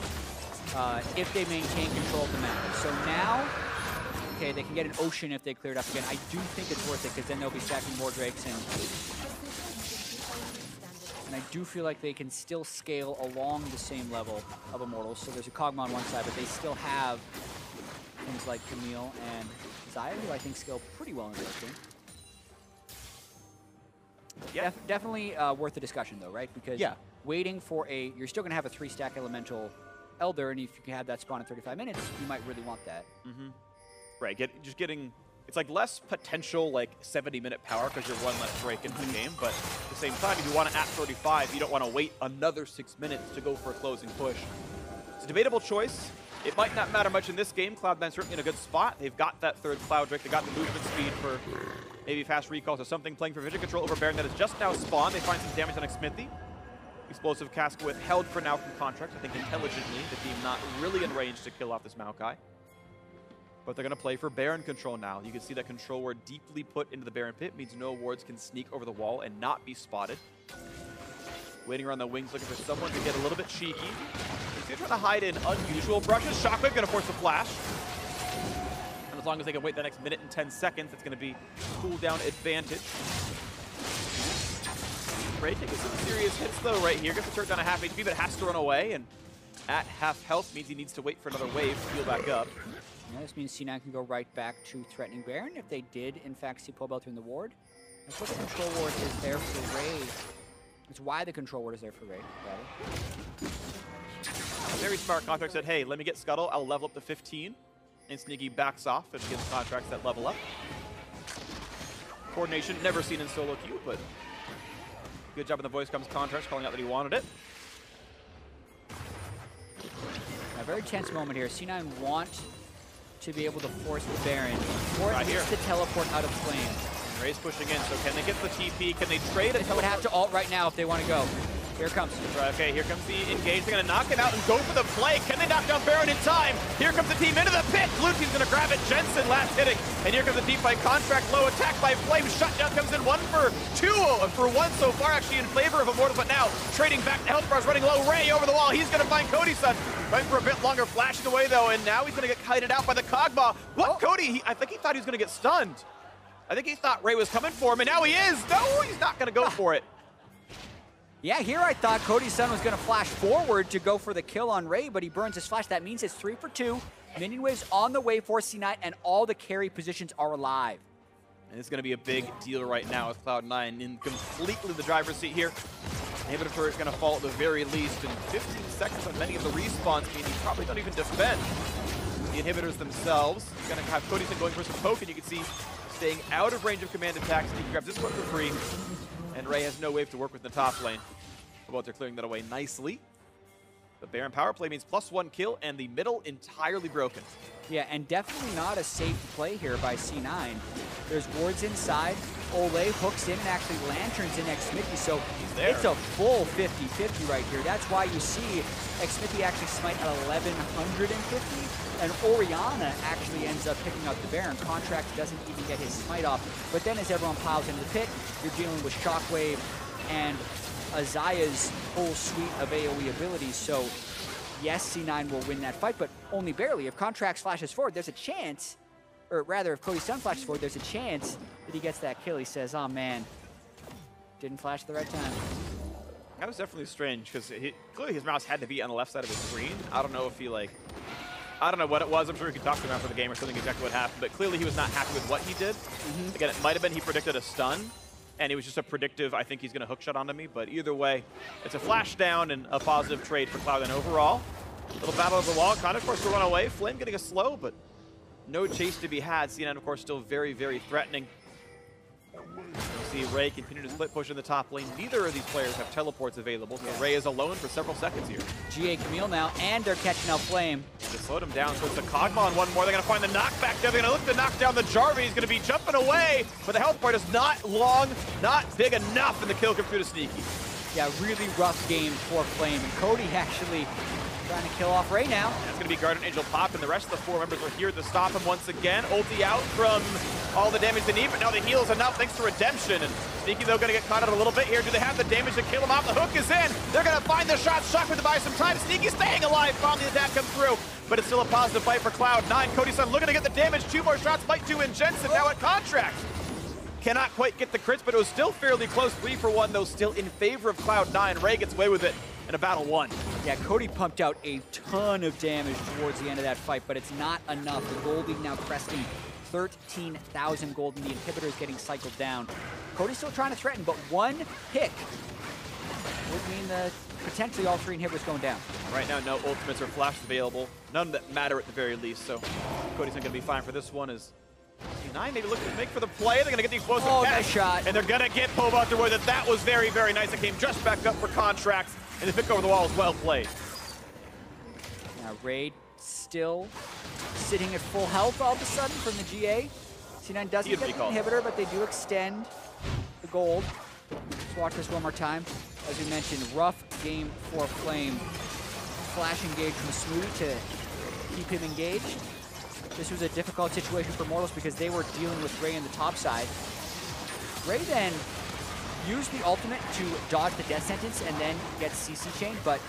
if they maintain control of the map. So now, okay, they can get an Ocean if they clear it up again. I do think it's worth it because then they'll be stacking more Drakes, and I do feel like they can still scale along the same level of Immortals. So there's a Kog'Maw on one side, but they still have things like Camille and Xayah, who I think scale pretty well in this game. Yeah, definitely worth the discussion though, right? Because waiting for you're still going to have a 3-stack elemental Elder, and if you can have that spawn in 35 minutes, you might really want that. Right, just getting it's like less potential like 70-minute power because you're one less break into the game, but at the same time, if you want to at 35, you don't want to wait another 6 minutes to go for a closing push. It's a debatable choice. It might not matter much in this game. Cloud9's certainly in a good spot. They've got that third Cloud Drake. They got the movement speed for maybe fast recalls or something. Playing for vision control over Baron that has just now spawned. They find some damage on Xmithie. Explosive cask withheld for now from Contracts. I think intelligently, the team not really in range to kill off this Maokai. But they're going to play for Baron control now. You can see that control ward deeply put into the Baron pit means no wards can sneak over the wall and not be spotted. Waiting around the wings, looking for someone to get a little bit cheeky. They're trying to hide in unusual brushes. Shockwave going to force the flash. And as long as they can wait the next minute and 10 seconds, it's going to be cooldown advantage. Ray taking some serious hits though right here. Gets the turret down to half HP, but has to run away. And at half health means he needs to wait for another wave to heal back up. Yeah, this means C9 can go right back to threatening Baron if they did, in fact, see Pobelter in the ward. That's what the control ward is there for Ray. It's why the control ward is there for Ray, rather. Very smart. Contract said, hey, let me get Scuttle. I'll level up to 15. And Sneaky backs off and gives Contracts that level up. Coordination, never seen in solo queue, but good job in the voice comes Contracts, calling out that he wanted it. A very tense moment here. C9 want to be able to force the Baron, or at least to teleport out of flame. Ray's pushing in, so can they get the TP? Can they trade it? They would have to ult right now if they want to go. Here it comes. Right, okay, here comes the engage. They're going to knock it out and go for the play. Can they knock down Baron in time? Here comes the team into the pit. Blue team's going to grab it. Jensen last hitting. And here comes the team fight. Contract low, attack by Flame. Shutdown comes in 1 for 2. For 1 so far, actually in favor of Immortals. But now trading back to health bars, running low. Ray over the wall. He's going to find Cody's son. Going for a bit longer, flashing away though. And now he's going to get kited out by the Kog'Maw. What? Cody? I think he thought he was going to get stunned. I think he thought Ray was coming for him, and now he is. No, he's not going to go for it. Yeah, here I thought Cody's son was going to flash forward to go for the kill on Ray, but he burns his flash. That means it's 3 for 2. Minion waves on the way for C9, and all the carry positions are alive. And it's going to be a big deal right now with Cloud9 in completely the driver's seat here. Inhibitor turret is going to fall at the very least, and 15 seconds on many of the respawns, meaning probably don't even defend the inhibitors themselves. He's going to have Cody's son going for some poke, and you can see staying out of range of command attacks. He grabs this one for free. And Ray has no wave to work with in the top lane. But they're clearing that away nicely. The Baron power play means +1 kill, and the middle entirely broken. Yeah, and definitely not a safe play here by C9. There's wards inside. Ole hooks in and actually lanterns in Xmithie, so it's a full 50-50 right here. That's why you see Xmithie actually smite at 1150, and Orianna actually ends up picking up the Baron. Contract doesn't even get his smite off. But then as everyone piles into the pit, you're dealing with Shockwave and Azaya's whole suite of AoE abilities. So yes, C9 will win that fight, but only barely. If Contracts flashes forward, there's a chance, or rather, if Cody's son flashes forward, there's a chance that he gets that kill. He says, oh man, didn't flash at the right time. That was definitely strange, because clearly his mouse had to be on the left side of his screen. I don't know if he I don't know what it was. I'm sure we could talk to him after the game or something exactly what happened, but clearly he was not happy with what he did. Again, it might have been he predicted a stun, and it was just a predictive, I think he's going to hookshot onto me, but either way, it's a flash down and a positive trade for Cloud9 overall. Little battle of the wall, kind of course to run away. Flame getting a slow, but no chase to be had. C9, of course, still very, very threatening. You see Ray continue to split push in the top lane. Neither of these players have teleports available, so Ray is alone for several seconds here. GA Camille now, and they're catching out Flame. They slowed him down, so it's the Kog'Maw and one more. They're going to find the knockback there. They're going to look to knock down the Jarvan. He's going to be jumping away, but the health bar is not long, not big enough, and the kill comes through to Sneaky. Yeah, really rough game for Flame, and Cody actually trying to kill off Ray now. That's going to be Guardian Angel pop, and the rest of the 4 members are here to stop him once again. Ulti out from all the damage they need, but now the heal is enough thanks to Redemption. And Sneaky, though, going to get caught out a little bit here. Do they have the damage to kill him off? The hook is in. They're going to find the shot. Shockwave to buy some time. Sneaky staying alive. Finally, the attack comes through, but it's still a positive fight for Cloud9. Cody's son looking to get the damage. 2 more shots. Might do in Jensen. Now at Contract. Cannot quite get the crits, but it was still fairly close. 3 for 1, though, still in favor of Cloud9. Ray gets away with it in a battle 1. Yeah, Cody pumped out a ton of damage towards the end of that fight, but it's not enough. The Goldie now cresting 13,000 gold, and the inhibitor is getting cycled down. Cody's still trying to threaten, but 1 pick would mean that potentially all 3 inhibitors going down. Right now, no ultimates or flashes available. None that matter at the very least, so Cody's not going to be fine for this one as C9 maybe looking to make for the play. They're going to get the explosive catch. Nice shot. And they're going to get Pove out there with it. That was very, very nice. It came just back up for Contracts. And the pick over the wall is well played. Now Raid still sitting at full health all of a sudden from the GA. C9 doesn't get the inhibitor, but they do extend the gold. Let's watch this one more time. As we mentioned, rough game for Flame. Flash engage from Smooth to keep him engaged. This was a difficult situation for Immortals because they were dealing with Ray in the top side. Ray then used the ultimate to dodge the death sentence and then get CC chain, but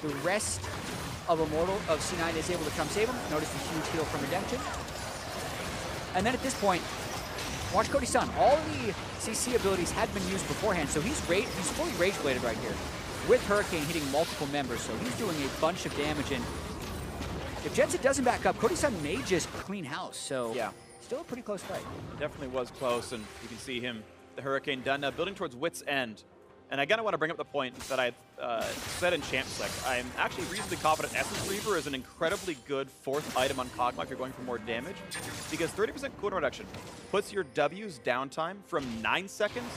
the rest of C9 is able to come save him. Notice the huge heal from Redemption. And then at this point, watch Cody Sun. All the CC abilities had been used beforehand, so he's fully Rage Bladed right here with Hurricane hitting multiple members, so he's doing a bunch of damage. And if Jensen doesn't back up, Cody Sun may just clean house, so yeah, still a pretty close fight. Definitely was close, and you can see him, the Hurricane done now, building towards Wit's End. And I gotta want to bring up the point that I said in Champ Sec. I'm actually reasonably confident Essence Reaver is an incredibly good fourth item on Kog'Maw if you're going for more damage, because 30% cooldown reduction puts your W's downtime from 9 seconds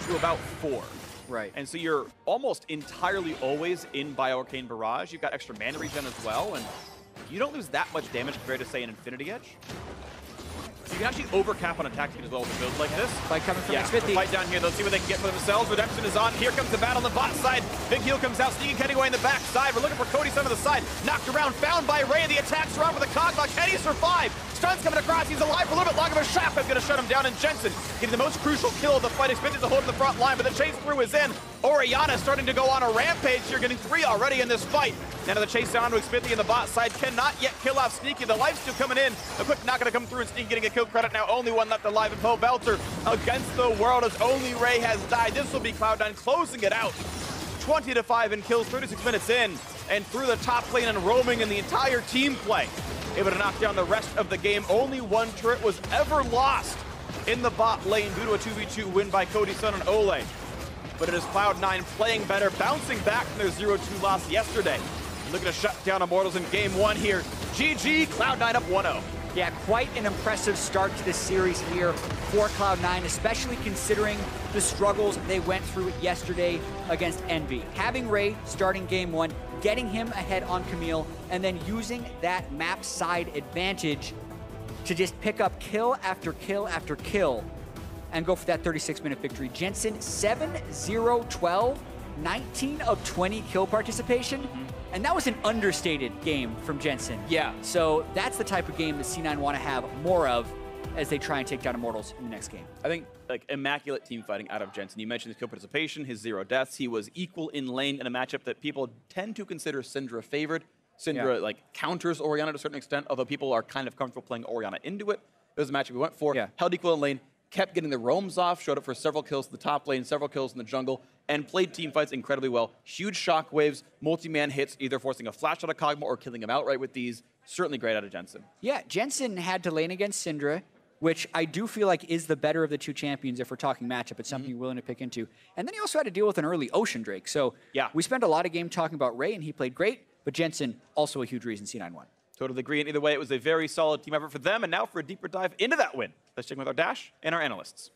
to about 4. Right. And so you're almost entirely always in Bioarcane Barrage. You've got extra mana regen as well, and you don't lose that much damage compared to, say, an Infinity Edge. So you can actually overcap on attack speed as well with a build like this. Fight coming from the fight down here. Let's see what they can get for themselves. Redemption is on. Here comes the battle on the bot side. Big heal comes out. Sneaking Kenny away in the back side. We're looking for Cody Sun on the side. Knocked around. Found by Ray. The attacks are on with a Kog'Maw. Can he survive? Stun's coming across. He's alive for a little bit longer, but Shotgun's going to shut him down. And Jensen getting the most crucial kill of the fight. Expected to hold in the front line, but the chase through is in. Orianna starting to go on a rampage. You're getting 3 already in this fight. Now the chase down to Xpithy in the bot side. Cannot yet kill off Sneaky. The life's still coming in. The quick not going to come through, and Sneaky getting a kill credit. Now only one left alive, and Poe Belter against the world as only Ray has died. This will be Cloud9 closing it out. 20-5 in kills, 36 minutes in, and through the top lane and roaming in the entire team play. Able to knock down the rest of the game. Only one turret was ever lost in the bot lane due to a 2v2 win by Cody Sun and Ole. But it is Cloud9 playing better, bouncing back from their 0-2 loss yesterday. Looking to shut down Immortals in game 1 here. GG, Cloud9 up 1-0. Yeah, quite an impressive start to this series here for Cloud9, especially considering the struggles they went through yesterday against Envy. Having Ray starting game 1, getting him ahead on Camille, and then using that map side advantage to just pick up kill after kill after kill and go for that 36-minute victory. Jensen, 7-0-12, 19 of 20 kill participation. And that was an understated game from Jensen. Yeah. So that's the type of game that C9 want to have more of as they try and take down Immortals in the next game. I think, like, immaculate team fighting out of Jensen. You mentioned his kill participation, his 0 deaths. He was equal in lane in a matchup that people tend to consider Syndra favored. Syndra, like, counters Orianna to a certain extent, although people are kind of comfortable playing Orianna into it. It was a matchup we went for. Held equal in lane, kept getting the roams off, showed up for several kills in the top lane, several kills in the jungle, and played team fights incredibly well. Huge shockwaves, multi-man hits, either forcing a flash out of Kog'Maw or killing him outright with these. Certainly great out of Jensen. Yeah, Jensen had to lane against Syndra, which I do feel like is the better of the two champions if we're talking matchup. It's something you're willing to pick into. And then he also had to deal with an early Ocean Drake. So we spent a lot of game talking about Ray, and he played great, but Jensen, also a huge reason C9 won. Totally agree. And either way, it was a very solid team effort for them. And now for a deeper dive into that win. Let's check with our Dash and our analysts.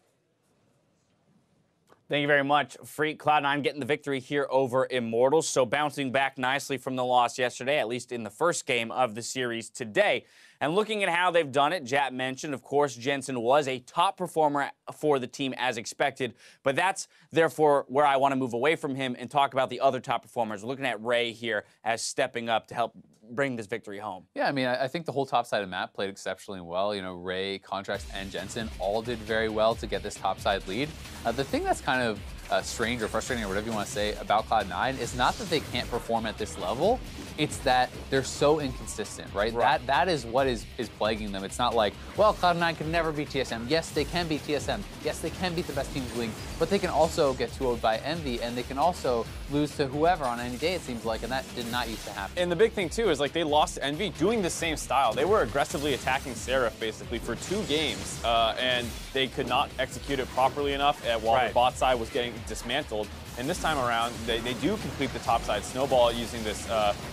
Thank you very much, Freak. Cloud9 getting the victory here over Immortals. So bouncing back nicely from the loss yesterday, at least in the first game of the series today. And looking at how they've done it, Jat mentioned, of course, Jensen was a top performer for the team as expected. But that's, therefore, where I want to move away from him and talk about the other top performers. We're looking at Ray here as stepping up to help bring this victory home. Yeah, I mean, I think the whole top side of the map played exceptionally well. You know, Ray, Contracts, and Jensen all did very well to get this top side lead. The thing that's kind of strange or frustrating or whatever you want to say about Cloud9 is not that they can't perform at this level, it's that they're so inconsistent, right? That is what is plaguing them. It's not like, well, Cloud9 can never beat TSM. Yes, they can beat TSM. Yes, they can beat the best teams in the league, but they can also get 2-0'd by Envy, and they can also lose to whoever on any day, it seems like, and that did not used to happen. And the big thing, too, is like they lost to Envy doing the same style. They were aggressively attacking Seraph, basically, for 2 games, and they could not execute it properly enough while the bot side was getting dismantled. And this time around, they do complete the topside snowball using this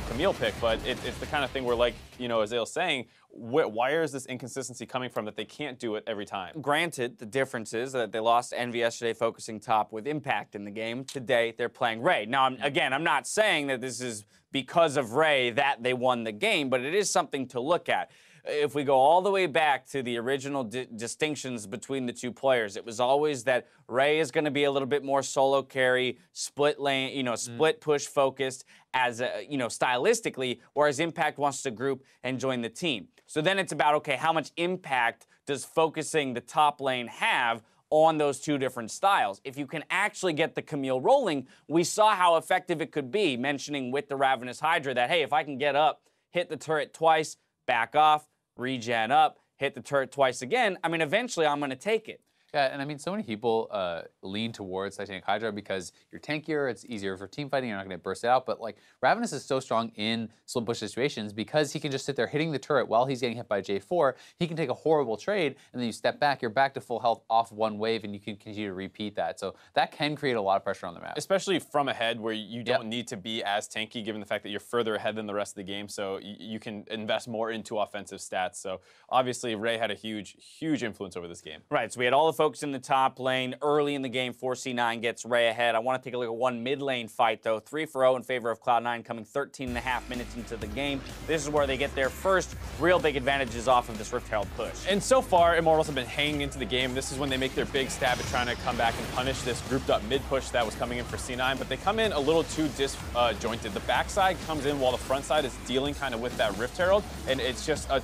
Camille pick, but it's the kind of thing where, like, you know, as Azale's saying, why is this inconsistency coming from that they can't do it every time? Granted, the difference is that they lost Envy yesterday focusing top with Impact in the game. Today, they're playing Ray. Now, I'm not saying that this is because of Ray that they won the game, but it is something to look at. If we go all the way back to the original distinctions between the two players, it was always that Ray is going to be a little bit more solo carry, split lane, you know, split push focused as a, you know, stylistically, whereas Impact wants to group and join the team. So then it's about, okay, how much impact does focusing the top lane have on those two different styles? If you can actually get the Camille rolling, we saw how effective it could be, mentioning with the Ravenous Hydra that, hey, if I can get up, hit the turret twice, back off, regen up, hit the turret twice again, I mean, eventually I'm going to take it. Yeah, and I mean, so many people lean towards Titanic Hydra because you're tankier, it's easier for team fighting, you're not going to burst it out, but like, Ravenous is so strong in split push situations because he can just sit there hitting the turret while he's getting hit by J4, he can take a horrible trade, and then you step back, you're back to full health off one wave, and you can continue to repeat that. So that can create a lot of pressure on the map. Especially from ahead where you don't need to be as tanky given the fact that you're further ahead than the rest of the game, so you can invest more into offensive stats. So obviously, Ray had a huge, huge influence over this game. Right, so we had all the folks in the top lane. Early in the game, 4C9 gets Ray ahead. I want to take a look at one mid lane fight, though. 3-0 in favor of Cloud9 coming 13.5 minutes into the game. This is where they get their first real big advantages off of this Rift Herald push. And so far, Immortals have been hanging into the game. This is when they make their big stab at trying to come back and punish this grouped up mid push that was coming in for C9, but they come in a little too disjointed. The backside comes in while the front side is dealing kind of with that Rift Herald, and it's just a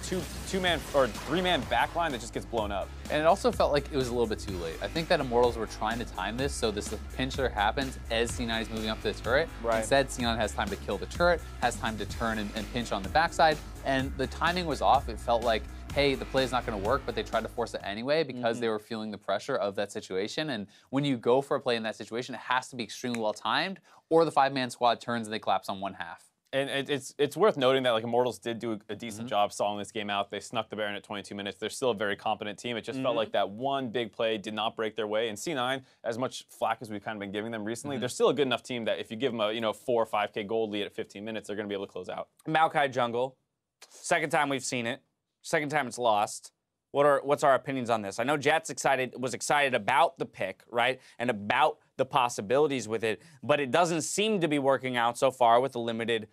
two-man or three-man backline that just gets blown up. And it also felt like it was a little bit too late. I think that Immortals were trying to time this so this pincher happens as C9 is moving up to the turret. Right. Instead, C9 has time to kill the turret, has time to turn and pinch on the backside, and the timing was off. It felt like, hey, the play is not going to work, but they tried to force it anyway because they were feeling the pressure of that situation. And when you go for a play in that situation, it has to be extremely well timed, or the five-man squad turns and they collapse on one half. And it's worth noting that like Immortals did do a decent job stalling this game out. They snuck the Baron at 22 minutes. They're still a very competent team. It just felt like that one big play did not break their way. And C9, as much flack as we've kind of been giving them recently, they're still a good enough team that if you give them a 4 or 5K gold lead at 15 minutes, they're going to be able to close out. Maokai jungle. Second time we've seen it. Second time it's lost. What's our opinions on this? I know Jat's was excited about the pick, right? And about the possibilities with it, but it doesn't seem to be working out so far with the limited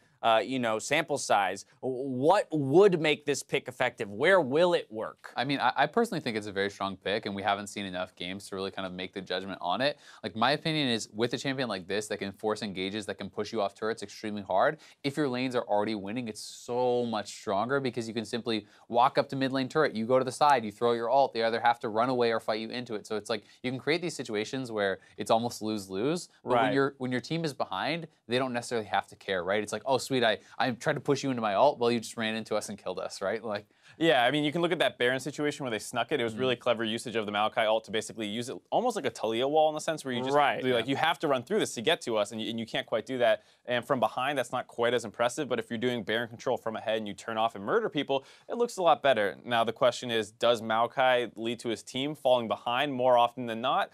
sample size. What would make this pick effective? Where will it work? I mean, I personally think it's a very strong pick, and we haven't seen enough games to really kind of make the judgment on it. Like, my opinion is, with a champion like this that can force engages, that can push you off turrets extremely hard, if your lanes are already winning, it's so much stronger because you can simply walk up to mid lane turret, you go to the side, you throw your ult, they either have to run away or fight you into it. So it's like, you can create these situations where it's almost lose-lose, but when your team is behind, they don't necessarily have to care, right? It's like, oh, sweet, I tried to push you into my ult, well, you just ran into us and killed us, right? Like, yeah, I mean, you can look at that Baron situation where they snuck it. It was really clever usage of the Maokai ult to basically use it almost like a Talia wall in the sense where you just like you have to run through this to get to us, and you can't quite do that. And from behind, that's not quite as impressive. But if you're doing Baron control from ahead and you turn off and murder people, it looks a lot better. Now the question is, does Maokai lead to his team falling behind more often than not?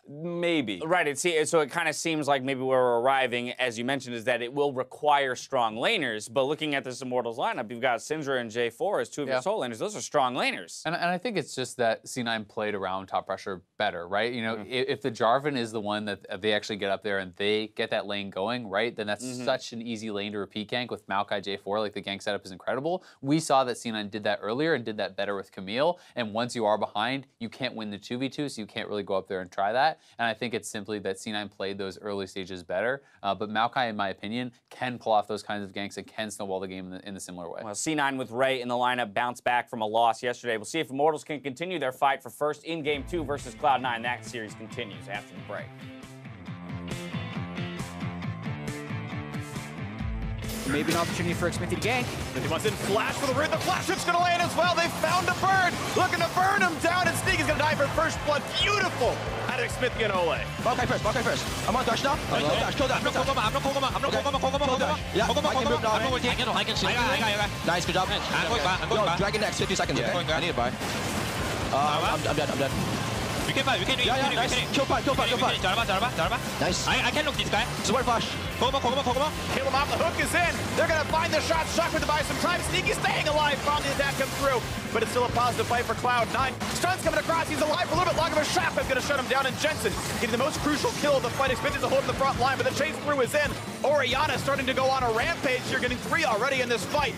Maybe. Right. So it kind of seems like maybe where we're arriving, as you mentioned, is that it will require strong laners. But looking at this Immortals lineup, you've got Syndra and J4 as two of your sole laners. Those are strong laners. And I think it's just that C9 played around top pressure better, right? You know, if the Jarvan is the one that they actually get up there and they get that lane going, right, then that's such an easy lane to repeat gank with Maokai J4. Like, the gank setup is incredible. We saw that C9 did that earlier and did that better with Camille. And once you are behind, you can't win the 2v2, so you can't really go up there and try that. And I think it's simply that C9 played those early stages better. But Maokai, in my opinion, can pull off those kinds of ganks and can snowball the game in a similar way. Well, C9 with Ray in the lineup bounced back from a loss yesterday. We'll see if Immortals can continue their fight for first in Game 2 versus Cloud9. That series continues after the break. Maybe an opportunity for Xmithie to gank. He wants in flash for the root. The flash hook's gonna land as well. They found a bird. Looking to burn him down, and Sneak is gonna die for first blood. Beautiful out of Xmithie and Ole. Maokai first. I'm on dash now. Dash, kill that. Yeah, I can move now. Nice, good job. Yo, Dragon next, 50 seconds, okay? I need a buy. I'm dead. We can fight. Yeah, nice. Kill fight. Nice. I can look this guy. Super flash. Come on. Kill him off, the hook is in. They're gonna find the shot. Shock with the buy some time. Sneaky staying alive. Found the attack come through. But it's still a positive fight for Cloud9. Stun's coming across. He's alive for a little bit longer, but Shotgun's gonna shut him down. And Jensen getting the most crucial kill of the fight. Expected to hold the front line, but the chase through is in. Orianna starting to go on a rampage here, getting 3 already in this fight.